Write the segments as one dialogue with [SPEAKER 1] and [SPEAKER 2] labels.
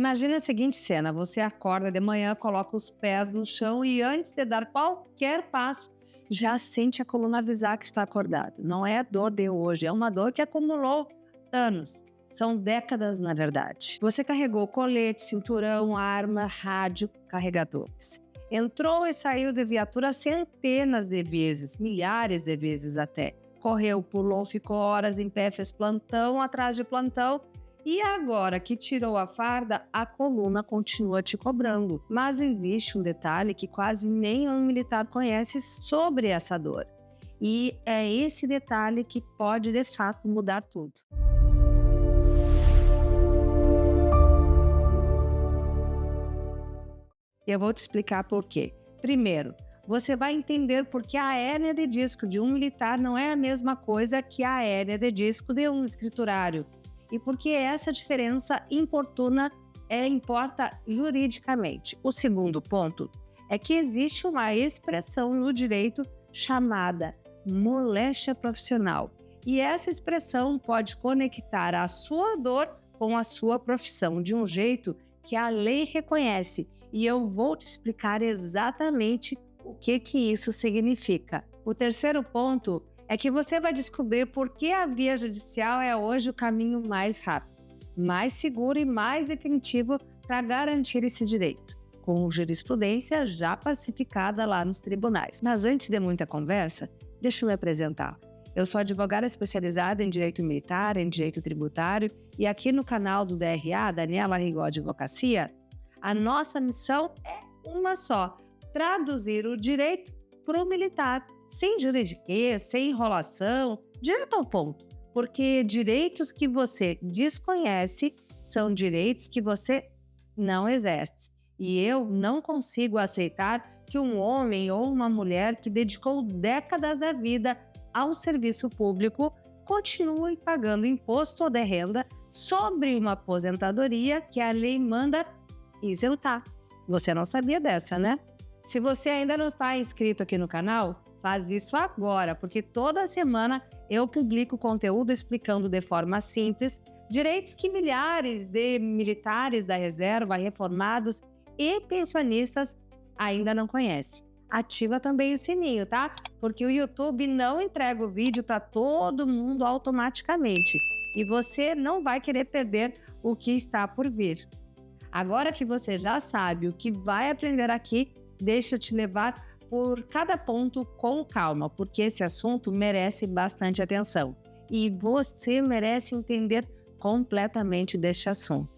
[SPEAKER 1] Imagine a seguinte cena: você acorda de manhã, coloca os pés no chão e antes de dar qualquer passo, já sente a coluna avisar que está acordado. Não é a dor de hoje, é uma dor que acumulou anos. São décadas, na verdade. Você carregou colete, cinturão, arma, rádio, carregadores. Entrou e saiu de viatura centenas de vezes, milhares de vezes até. Correu, pulou, ficou horas em pé, fez plantão atrás de plantão. E agora que tirou a farda, a coluna continua te cobrando. Mas existe um detalhe que quase nenhum militar conhece sobre essa dor. E é esse detalhe que pode, de fato, mudar tudo. Eu vou te explicar por quê. Primeiro, você vai entender por que a hérnia de disco de um militar não é a mesma coisa que a hérnia de disco de um escriturário. E por que essa diferença importa juridicamente. O segundo ponto é que existe uma expressão no direito chamada moléstia profissional. E essa expressão pode conectar a sua dor com a sua profissão de um jeito que a lei reconhece. E eu vou te explicar exatamente o que isso significa. O terceiro ponto é que você vai descobrir por que a via judicial é hoje o caminho mais rápido, mais seguro e mais definitivo para garantir esse direito, com jurisprudência já pacificada lá nos tribunais. Mas antes de muita conversa, deixa eu me apresentar. Eu sou advogada especializada em direito militar, em direito tributário, e aqui no canal do DRA, Daniela Rigo Advocacia, a nossa missão é uma só: traduzir o direito para o militar, sem juridiquês, sem enrolação, direto ao ponto. Porque direitos que você desconhece são direitos que você não exerce. E eu não consigo aceitar que um homem ou uma mulher que dedicou décadas da vida ao serviço público continue pagando imposto de renda sobre uma aposentadoria que a lei manda isentar. Você não sabia dessa, né? Se você ainda não está inscrito aqui no canal, faz isso agora, porque toda semana eu publico conteúdo explicando de forma simples direitos que milhares de militares da reserva, reformados e pensionistas ainda não conhecem. Ativa também o sininho, tá? Porque o YouTube não entrega o vídeo para todo mundo automaticamente e você não vai querer perder o que está por vir. Agora que você já sabe o que vai aprender aqui, deixa eu te levar por cada ponto com calma, porque esse assunto merece bastante atenção. E você merece entender completamente deste assunto.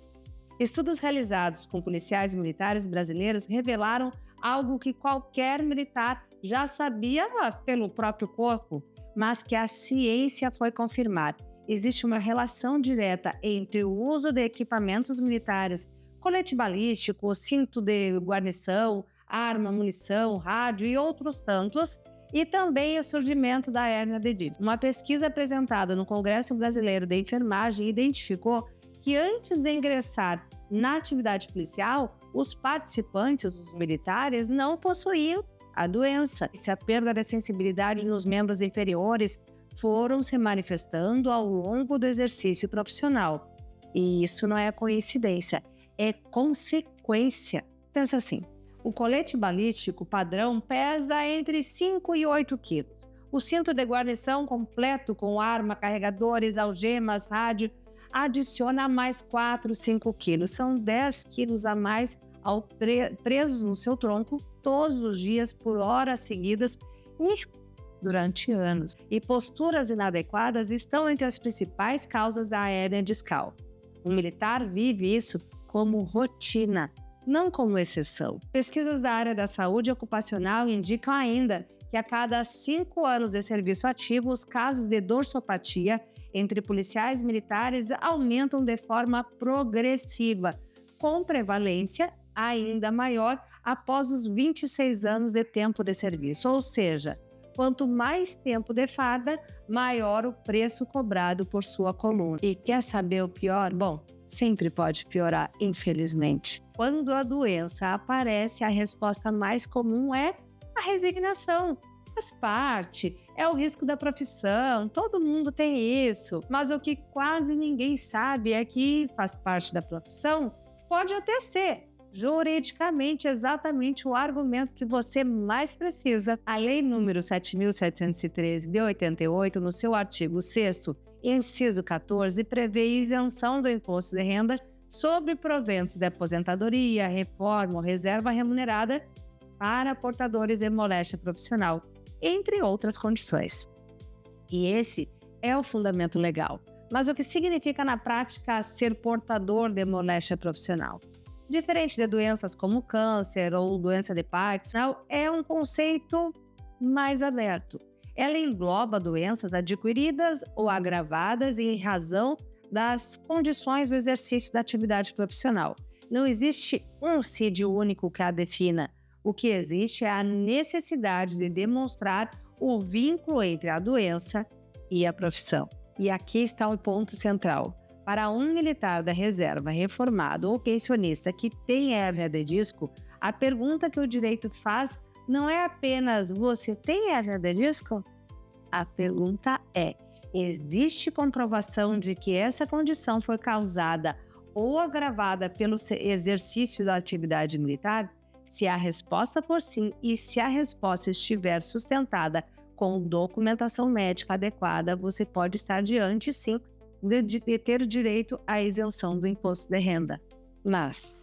[SPEAKER 1] Estudos realizados com policiais militares brasileiros revelaram algo que qualquer militar já sabia pelo próprio corpo, mas que a ciência foi confirmar. Existe uma relação direta entre o uso de equipamentos militares, colete balístico, cinto de guarnição, arma, munição, rádio e outros tantos, e também o surgimento da hérnia de disco. Uma pesquisa apresentada no Congresso Brasileiro de Enfermagem identificou que antes de ingressar na atividade policial, os participantes, os militares, não possuíam a doença. Se a perda da sensibilidade nos membros inferiores foram se manifestando ao longo do exercício profissional. E isso não é coincidência, é consequência. Pensa assim, o colete balístico padrão pesa entre 5 e 8 quilos. O cinto de guarnição completo com arma, carregadores, algemas, rádio, adiciona mais 4, 5 quilos. São 10 quilos a mais presos no seu tronco todos os dias por horas seguidas e durante anos. E posturas inadequadas estão entre as principais causas da hérnia discal. O militar vive isso como rotina, não como exceção. Pesquisas da área da saúde ocupacional indicam ainda que a cada 5 anos de serviço ativo, os casos de dorsopatia entre policiais militares aumentam de forma progressiva, com prevalência ainda maior após os 26 anos de tempo de serviço. Ou seja, quanto mais tempo de farda, maior o preço cobrado por sua coluna. E quer saber o pior? Bom, sempre pode piorar, infelizmente. Quando a doença aparece, a resposta mais comum é a resignação. Faz parte, é o risco da profissão, todo mundo tem isso. Mas o que quase ninguém sabe é que faz parte da profissão Pode até ser juridicamente exatamente o argumento que você mais precisa. A Lei número 7.713 de 88, no seu artigo 6º, inciso 14, prevê isenção do imposto de renda sobre proventos de aposentadoria, reforma ou reserva remunerada para portadores de moléstia profissional, entre outras condições. E esse é o fundamento legal. Mas o que significa na prática ser portador de moléstia profissional? Diferente de doenças como câncer ou doença de Parkinson, é um conceito mais aberto. Ela engloba doenças adquiridas ou agravadas em razão das condições do exercício da atividade profissional. Não existe um CID único que a defina. O que existe é a necessidade de demonstrar o vínculo entre a doença e a profissão. E aqui está o ponto central. Para um militar da reserva reformado ou pensionista que tem hérnia de disco, a pergunta que o direito faz não é apenas "você tem hérnia de disco?" A pergunta é: existe comprovação de que essa condição foi causada ou agravada pelo exercício da atividade militar? Se a resposta for sim e se a resposta estiver sustentada com documentação médica adequada, você pode estar diante, sim, de ter direito à isenção do imposto de renda. Mas,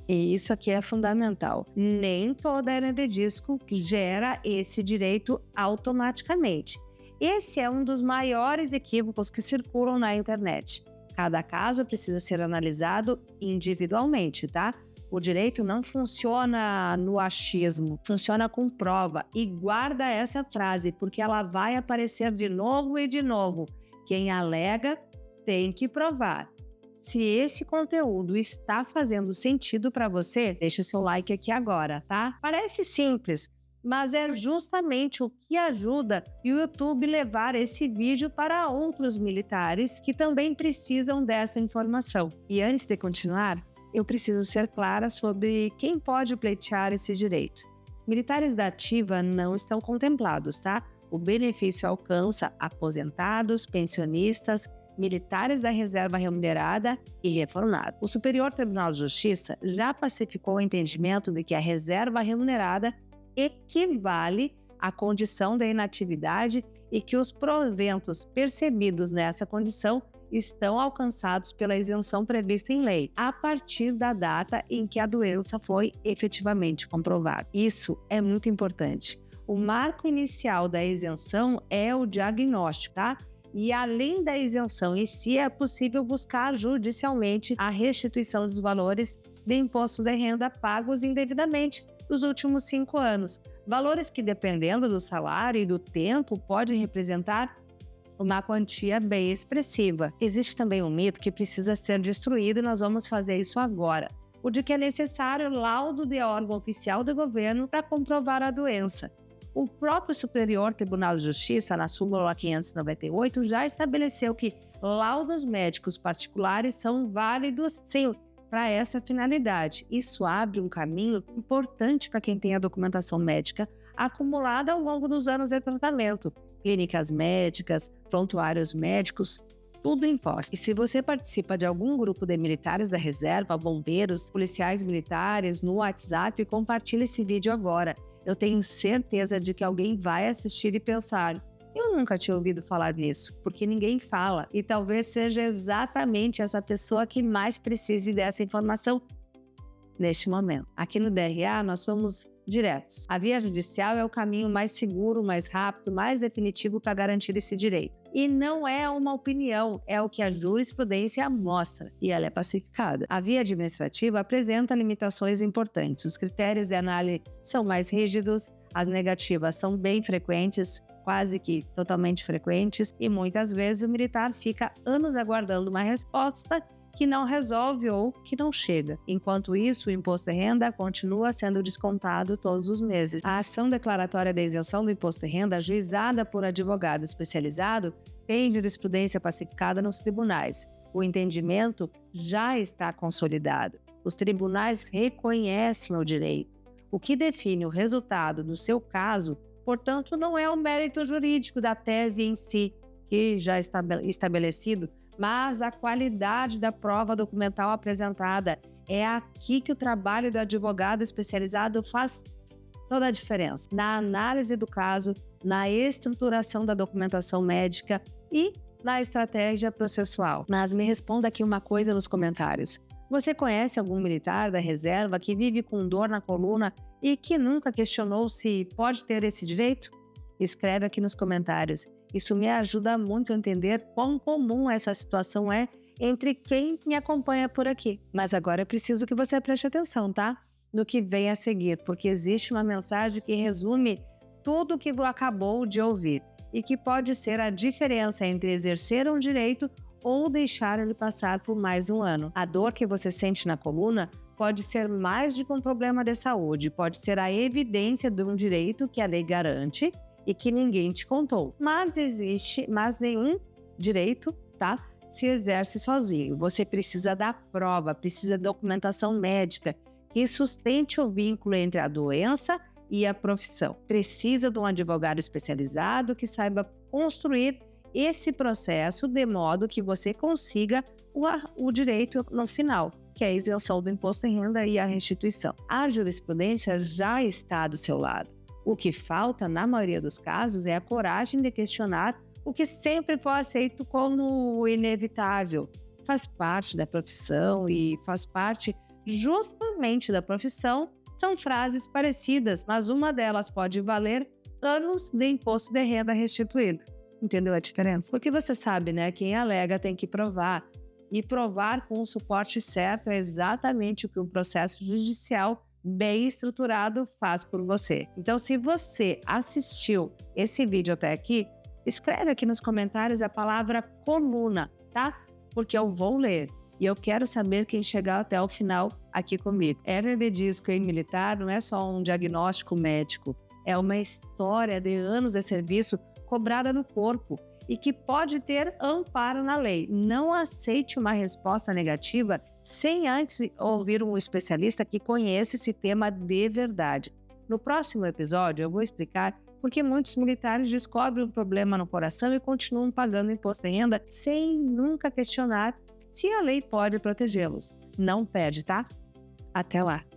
[SPEAKER 1] e isso aqui é fundamental, nem toda hérnia de disco gera esse direito automaticamente. Esse é um dos maiores equívocos que circulam na internet. Cada caso precisa ser analisado individualmente, tá? O direito não funciona no achismo, funciona com prova. E guarda essa frase, porque ela vai aparecer de novo e de novo. Quem alega tem que provar. Se esse conteúdo está fazendo sentido para você, deixa seu like aqui agora, tá? Parece simples, mas é justamente o que ajuda o YouTube levar esse vídeo para outros militares que também precisam dessa informação. E antes de continuar, eu preciso ser clara sobre quem pode pleitear esse direito. Militares da ativa não estão contemplados, tá? O benefício alcança aposentados, pensionistas, militares da reserva remunerada e reformados. O Superior Tribunal de Justiça já pacificou o entendimento de que a reserva remunerada equivale à condição da inatividade e que os proventos percebidos nessa condição estão alcançados pela isenção prevista em lei, a partir da data em que a doença foi efetivamente comprovada. Isso é muito importante. O marco inicial da isenção é o diagnóstico, tá? E além da isenção em si, é possível buscar judicialmente a restituição dos valores de imposto de renda pagos indevidamente nos últimos 5 anos. Valores que, dependendo do salário e do tempo, podem representar uma quantia bem expressiva. Existe também um mito que precisa ser destruído e nós vamos fazer isso agora. O de que é necessário laudo de órgão oficial do governo para comprovar a doença. O próprio Superior Tribunal de Justiça, na súmula 598, já estabeleceu que laudos médicos particulares são válidos, sim, para essa finalidade. Isso abre um caminho importante para quem tem a documentação médica acumulada ao longo dos anos de tratamento. Clínicas médicas, prontuários médicos, tudo importa. E se você participa de algum grupo de militares da reserva, bombeiros, policiais militares, no WhatsApp, compartilhe esse vídeo agora. Eu tenho certeza de que alguém vai assistir e pensar: eu nunca tinha ouvido falar nisso, porque ninguém fala. E talvez seja exatamente essa pessoa que mais precise dessa informação neste momento. Aqui no DRA, nós somos diretos. A via judicial é o caminho mais seguro, mais rápido, mais definitivo para garantir esse direito. E não é uma opinião, é o que a jurisprudência mostra, e ela é pacificada. A via administrativa apresenta limitações importantes. Os critérios de análise são mais rígidos, as negativas são bem frequentes, quase que totalmente frequentes, e muitas vezes o militar fica anos aguardando uma resposta que não resolve ou que não chega. Enquanto isso, o imposto de renda continua sendo descontado todos os meses. A ação declaratória da isenção do imposto de renda, ajuizada por advogado especializado, tem jurisprudência pacificada nos tribunais. O entendimento já está consolidado. Os tribunais reconhecem o direito. O que define o resultado do seu caso, portanto, não é o mérito jurídico da tese em si, que já está estabelecido, mas a qualidade da prova documental apresentada É aqui que o trabalho do advogado especializado faz toda a diferença. Na análise do caso, na estruturação da documentação médica e na estratégia processual. Mas me responda aqui uma coisa nos comentários. Você conhece algum militar da reserva que vive com dor na coluna e que nunca questionou se pode ter esse direito? Escreve aqui nos comentários. Isso me ajuda muito a entender quão comum essa situação é entre quem me acompanha por aqui. Mas agora é preciso que você preste atenção, tá? No que vem a seguir, porque existe uma mensagem que resume tudo o que acabou de ouvir e que pode ser a diferença entre exercer um direito ou deixar ele passar por mais um ano. A dor que você sente na coluna pode ser mais de um problema de saúde, pode ser a evidência de um direito que a lei garante e que ninguém te contou. Mas nenhum direito, tá, se exerce sozinho. Você precisa da prova, precisa da documentação médica que sustente o vínculo entre a doença e a profissão. Precisa de um advogado especializado que saiba construir esse processo de modo que você consiga o direito no final, que é a isenção do imposto de renda e a restituição. A jurisprudência já está do seu lado. O que falta, na maioria dos casos, é a coragem de questionar o que sempre foi aceito como inevitável. Faz parte da profissão e faz parte justamente da profissão. São frases parecidas, mas uma delas pode valer anos de imposto de renda restituído. Entendeu a diferença? Porque você sabe, né? Quem alega tem que provar. E provar com o suporte certo é exatamente o que um processo judicial bem estruturado faz por você. Então, se você assistiu esse vídeo até aqui, escreve aqui nos comentários a palavra coluna, tá? Porque eu vou ler. E eu quero saber quem chegar até o final aqui comigo. Hérnia de disco em militar não é só um diagnóstico médico, é uma história de anos de serviço cobrada no corpo e que pode ter amparo na lei. Não aceite uma resposta negativa sem antes ouvir um especialista que conheça esse tema de verdade. No próximo episódio, eu vou explicar por que muitos militares descobrem um problema no coração e continuam pagando imposto de renda sem nunca questionar se a lei pode protegê-los. Não perde, tá? Até lá!